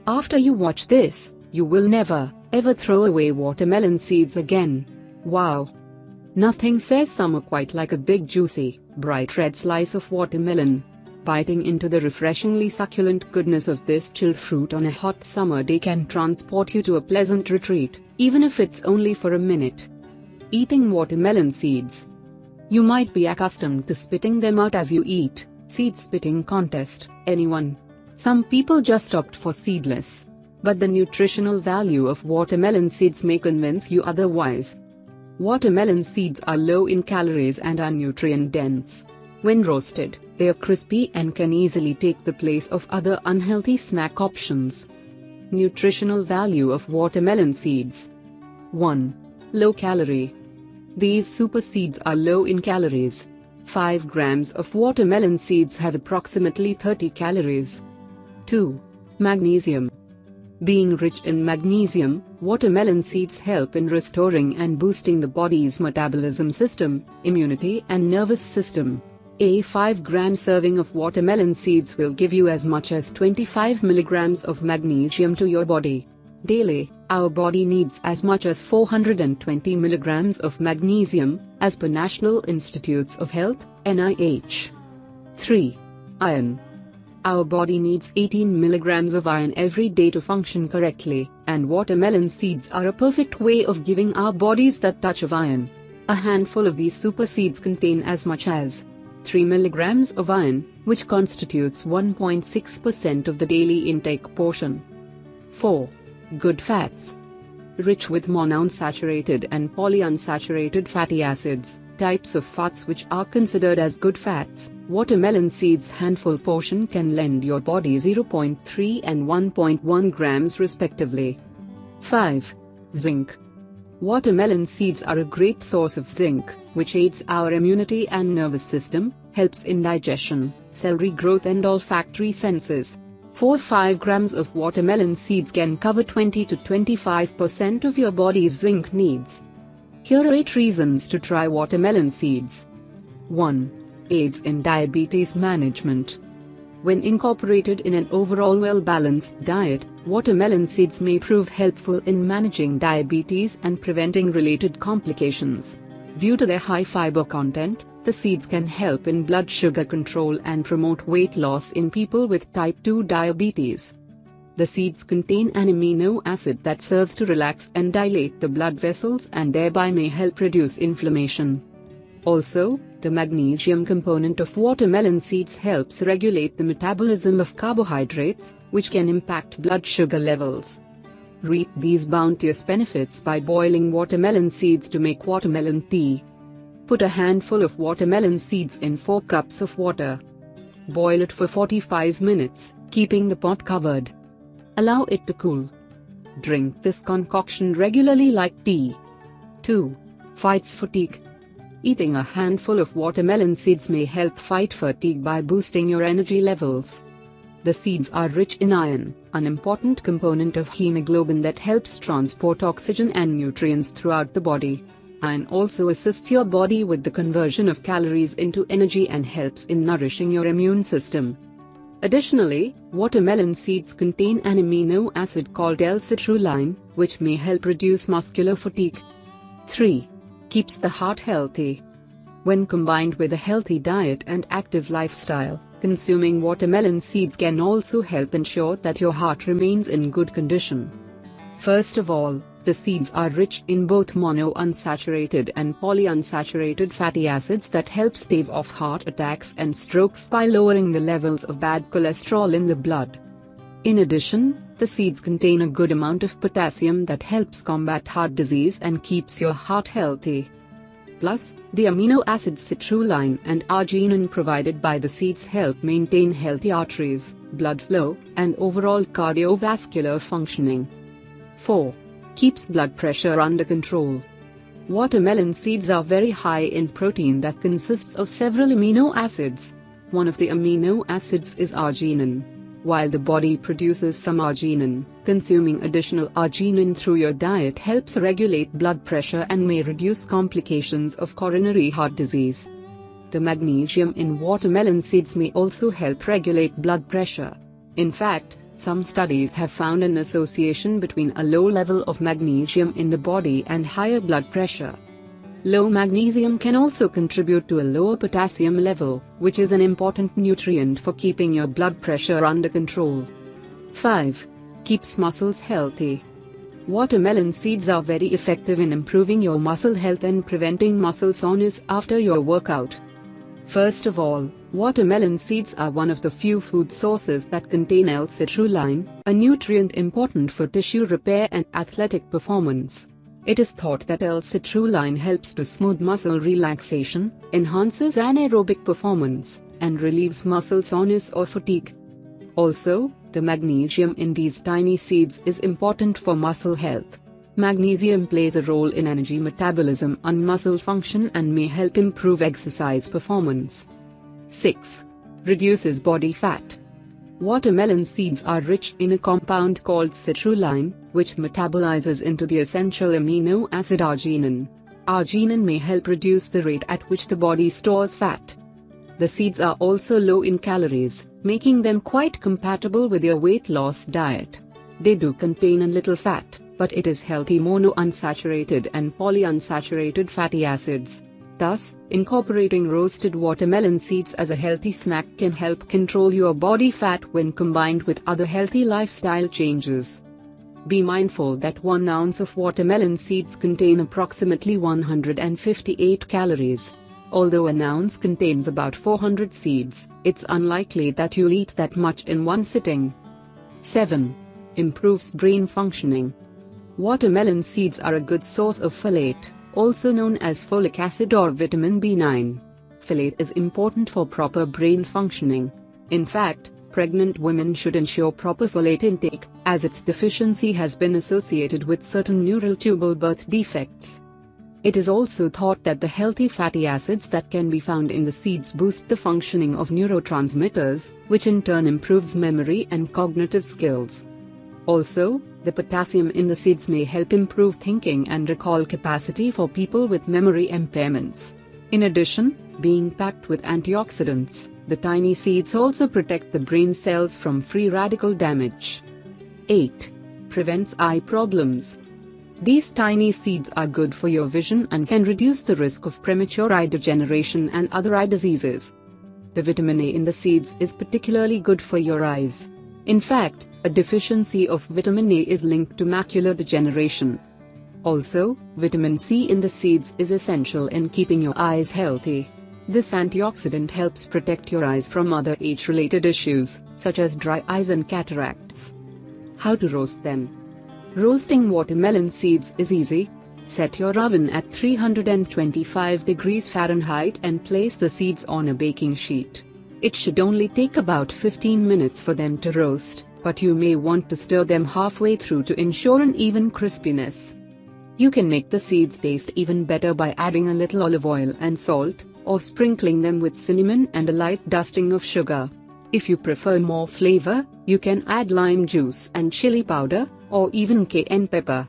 After you watch this, you will never, ever throw away watermelon seeds again. Wow! Nothing says summer quite like a big juicy, bright red slice of watermelon. Biting into the refreshingly succulent goodness of this chilled fruit on a hot summer day can transport you to a pleasant retreat, even if it's only for a minute. Eating watermelon seeds. You might be accustomed to spitting them out as you eat. Seed spitting contest, anyone? Some people just opt for seedless. But the nutritional value of watermelon seeds may convince you otherwise. Watermelon seeds are low in calories and are nutrient-dense. When roasted, they are crispy and can easily take the place of other unhealthy snack options. Nutritional value of watermelon seeds. 1. Low calorie. These super seeds are low in calories. 5 grams of watermelon seeds have approximately 30 calories. 2. Magnesium. Being rich in magnesium, watermelon seeds help in restoring and boosting the body's metabolism system, immunity and nervous system. A 5-gram serving of watermelon seeds will give you as much as 25 milligrams of magnesium to your body. Daily, our body needs as much as 420 milligrams of magnesium, as per National Institutes of Health, NIH. 3. Iron. Our body needs 18 milligrams of iron every day to function correctly, and watermelon seeds are a perfect way of giving our bodies that touch of iron. A handful of these super seeds contain as much as 3 milligrams of iron, which constitutes 1.6% of the daily intake portion. 4. Good fats. Rich with monounsaturated and polyunsaturated fatty acids, types of fats which are considered as good fats, watermelon seeds handful portion can lend your body 0.3 and 1.1 grams respectively. 5. Zinc. Watermelon seeds are a great source of zinc, which aids our immunity and nervous system, helps in digestion, cell regrowth and olfactory senses. 4-5 grams of watermelon seeds can cover 20 to 25% of your body's zinc needs. Here are 8 reasons to try watermelon seeds. 1. Aids in diabetes management. When incorporated in an overall well-balanced diet, watermelon seeds may prove helpful in managing diabetes and preventing related complications. Due to their high fiber content, the seeds can help in blood sugar control and promote weight loss in people with type 2 diabetes. The seeds contain an amino acid that serves to relax and dilate the blood vessels and thereby may help reduce inflammation. Also, the magnesium component of watermelon seeds helps regulate the metabolism of carbohydrates, which can impact blood sugar levels. Reap these bounteous benefits by boiling watermelon seeds to make watermelon tea. Put a handful of watermelon seeds in 4 cups of water. Boil it for 45 minutes, keeping the pot covered. Allow it to cool. Drink this concoction regularly like tea. 2. Fights fatigue. Eating a handful of watermelon seeds may help fight fatigue by boosting your energy levels. The seeds are rich in iron, an important component of hemoglobin that helps transport oxygen and nutrients throughout the body. Iron also assists your body with the conversion of calories into energy and helps in nourishing your immune system. Additionally, watermelon seeds contain an amino acid called L-citrulline, which may help reduce muscular fatigue. 3. Keeps the heart healthy. When combined with a healthy diet and active lifestyle, consuming watermelon seeds can also help ensure that your heart remains in good condition. First of all, the seeds are rich in both monounsaturated and polyunsaturated fatty acids that help stave off heart attacks and strokes by lowering the levels of bad cholesterol in the blood. In addition, the seeds contain a good amount of potassium that helps combat heart disease and keeps your heart healthy. Plus, the amino acids citrulline and arginine provided by the seeds help maintain healthy arteries, blood flow, and overall cardiovascular functioning. 4. Keeps blood pressure under control. Watermelon seeds are very high in protein that consists of several amino acids. One of the amino acids is arginine. While the body produces some arginine, consuming additional arginine through your diet helps regulate blood pressure and may reduce complications of coronary heart disease. The magnesium in watermelon seeds may also help regulate blood pressure. In fact, Some studies have found an association between a low level of magnesium in the body and higher blood pressure. Low magnesium can also contribute to a lower potassium level, which is an important nutrient for keeping your blood pressure under control. 5. Keeps muscles healthy. Watermelon seeds are very effective in improving your muscle health and preventing muscle soreness after your workout. First of all, watermelon seeds are one of the few food sources that contain L-citrulline, a nutrient important for tissue repair and athletic performance. It is thought that L-citrulline helps to smooth muscle relaxation, enhances anaerobic performance, and relieves muscle soreness or fatigue. Also, the magnesium in these tiny seeds is important for muscle health. Magnesium plays a role in energy metabolism and muscle function and may help improve exercise performance. 6. Reduces body fat. Watermelon seeds are rich in a compound called citrulline, which metabolizes into the essential amino acid arginine. Arginine may help reduce the rate at which the body stores fat. The seeds are also low in calories, making them quite compatible with your weight loss diet. They do contain a little fat, but it is healthy monounsaturated and polyunsaturated fatty acids. Thus, incorporating roasted watermelon seeds as a healthy snack can help control your body fat when combined with other healthy lifestyle changes. Be mindful that 1 ounce of watermelon seeds contain approximately 158 calories. Although an ounce contains about 400 seeds, it's unlikely that you'll eat that much in one sitting. 7. Improves brain functioning. Watermelon seeds are a good source of folate, also known as folic acid or vitamin B9. Folate is important for proper brain functioning. In fact, pregnant women should ensure proper folate intake, as its deficiency has been associated with certain neural tubal birth defects. It is also thought that the healthy fatty acids that can be found in the seeds boost the functioning of neurotransmitters, which in turn improves memory and cognitive skills. Also, the potassium in the seeds may help improve thinking and recall capacity for people with memory impairments. In addition, being packed with antioxidants, the tiny seeds also protect the brain cells from free radical damage. 8. Prevents eye problems. These tiny seeds are good for your vision and can reduce the risk of premature eye degeneration and other eye diseases. The vitamin A in the seeds is particularly good for your eyes. In fact, a deficiency of vitamin A is linked to macular degeneration. Also, vitamin C in the seeds is essential in keeping your eyes healthy. This antioxidant helps protect your eyes from other age-related issues, such as dry eyes and cataracts. How to roast them? Roasting watermelon seeds is easy. Set your oven at 325 degrees Fahrenheit and place the seeds on a baking sheet. It should only take about 15 minutes for them to roast, but you may want to stir them halfway through to ensure an even crispiness. You can make the seeds taste even better by adding a little olive oil and salt, or sprinkling them with cinnamon and a light dusting of sugar. If you prefer more flavor, you can add lime juice and chili powder, or even cayenne pepper.